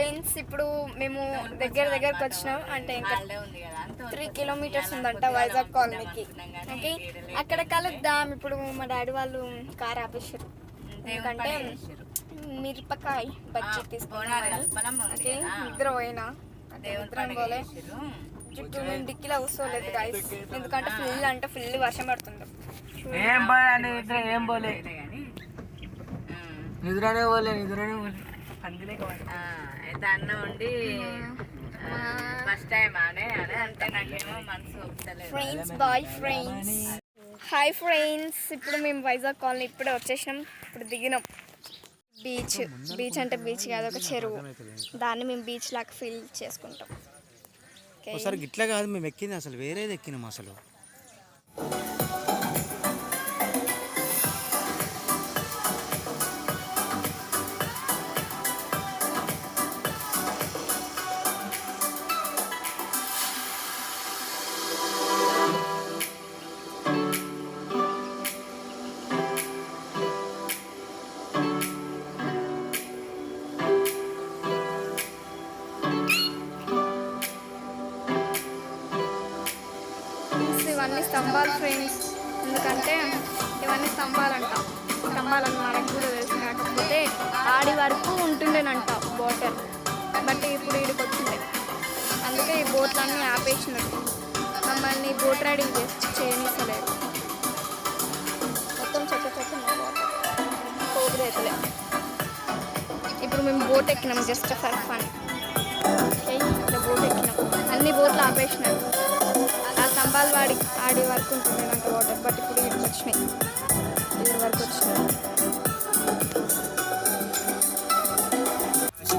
Friends, ఇప్పుడు మేము దగ్గరకు వచ్చినాం. అంటే ఇంకా 3 కిలోమీటర్స్ ఉందంట వైజాగ్ కాలనీకి. ఓకే, అక్కడ కలుద్దాం. ఇప్పుడు మా డాడీ వాళ్ళు కార్ ఆపేసారు, ఎందుకంటే మిరపకాయ బజ్జీ తీసుకున్నాం. ఓకే, నిద్ర పోయినా అంటే నిద్ర పోలే, చుట్టూ మేము డిక్కిలో కూర్చోలేదు గైస్, ఎందుకంటే ఫుల్ వర్షం పడుతుంది. నిద్రనే పోలే అయితే అన్న ఉండి ఫస్ట్ టైం అనే అంటే నాకేమో మనసు ఒప్పుతలేదు. Friends, bye friends. Hi friends, ఇప్పుడు మేము వైజాగ్ కాలనీ ఇప్పుడే వచ్చేసినాం. ఇప్పుడు దిగినాం. బీచ్ అంటే బీచ్ కాదు, ఒక చెరువు. దాన్ని మేము బీచ్ లాగా ఫీల్ చేసుకుంటాం. ఒకసారి గిట్లా కాదు, మేము ఎక్కింది అసలు వేరేది ఎక్కినాం అసలు. ఇవన్నీ స్తంభాలు ఫ్రెండ్స్, ఎందుకంటే ఇవన్నీ స్తంభాలంట. స్తంభాలని మనకు కూడా తెలుసు, కాకపోతే ఆడి వరకు ఉంటుండేనంట వాటర్, బట్ ఇప్పుడు ఈడికి వచ్చిండే. అందుకే ఈ బోట్లన్నీ ఆపేసినట్టు, మమ్మల్ని బోట్ రైడింగ్ చేయనిస్తలేదు. మొత్తం చెక్క పోగులు అవుతలే. ఇప్పుడు మేము బోట్ ఎక్కినాం జస్ట్ ఫర్ ఫన్. ఇట్లా బోట్ ఎక్కినాం, అన్ని బోట్లు ఆపేసినారు. ఆ స్తంభాలు ఆడి వరకు ఉంటుండేనంట వాటర్, బట్ ఇప్పుడు ఇక్కడికి వచ్చినాయి, ఇక్కడి వరకు వచ్చినాయి.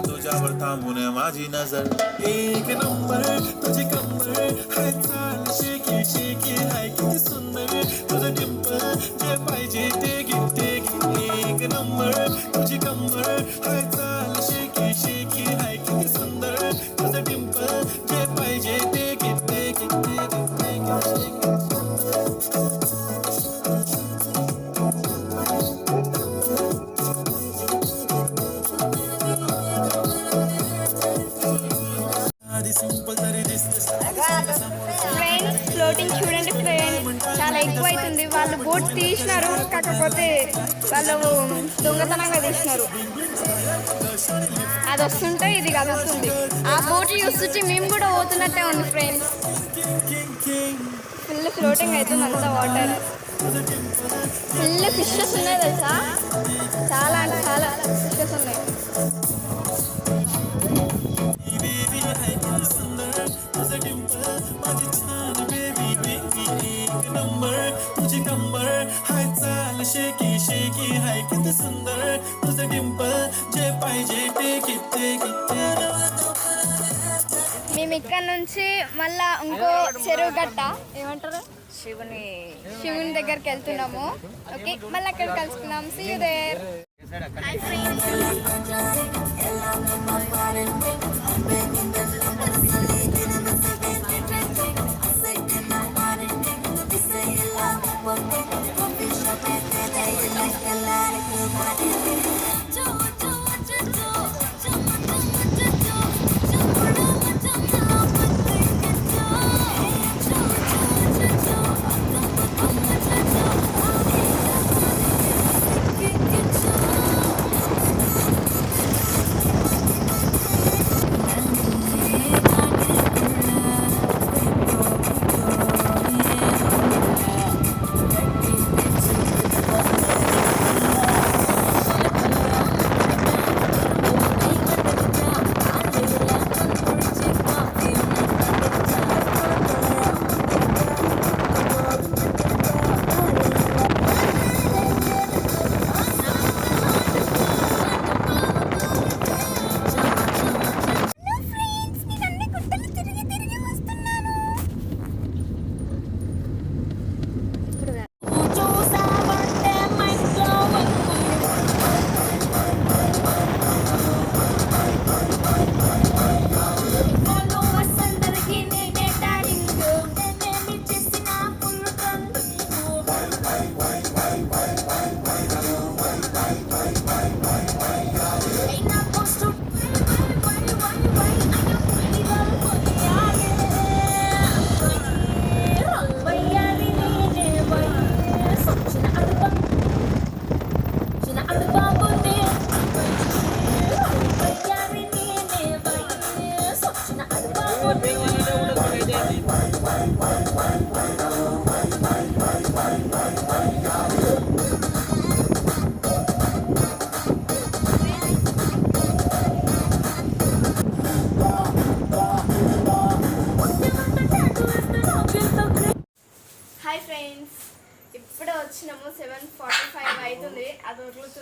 तुझ्यावर थांबून माझी नजर एक नंबर तुझी कंबर हाय चाल शेकी शेकी हाय किती सुंदर तुझं डिंपल जे पाहिजे ते घे एक नंबर तुझी कंबर हाय चाल शेकी शेकी हाय किती सुंदर तुझं डिंपल जे पाहिजे ते घे ఫ్రెండ్స్, ఫ్లోటింగ్ చూడండి ఫ్రెండ్స్, చాలా ఎక్కువ అవుతుంది. వాళ్ళు బోట్ తీసినారు, కాకపోతే వాళ్ళు దొంగతనంగా తీసినారు. అది వస్తుంటే ఇది కదులుతుంది. ఆ బోట్ చూస్తుంటే మేము కూడా పోతున్నట్టే ఉంది ఫ్రెండ్స్. ఫుల్ ఫ్లోటింగ్ అవుతుంది అంతా వాటర్. ఫుల్ ఫిషెస్ ఉన్నాయి తెలుసా, చాలా అంటే చాలా ఫిషెస్ ఉన్నాయి. तुझी कंबर हाय चाल शेकी शेकी हाय किती सुंदर तुझं डिंपल जे पाहिजे ते किती మేము ఇక్కడ నుంచి మళ్ళా ఇంకో చెరువు గట్ట ఏమంటారు శివుని దగ్గరికి వెళ్తున్నాము. ఓకే, మళ్ళీ అక్కడ కలుసుకున్నాం. See you there. Hi friends.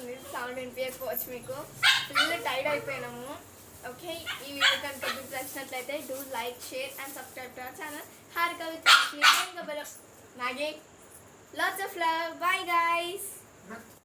వస్తుంది, సౌండ్ వినిపించకపోవచ్చు మీకు. ఫుల్ టైర్డ్ అయిపోయినాము. ఓకే, ఈ వీడియో కనుక మీకు నచ్చినట్లయితే do like, share and subscribe to our channel Harika with Lakshmi. Maggie, lots of love. Bye guys.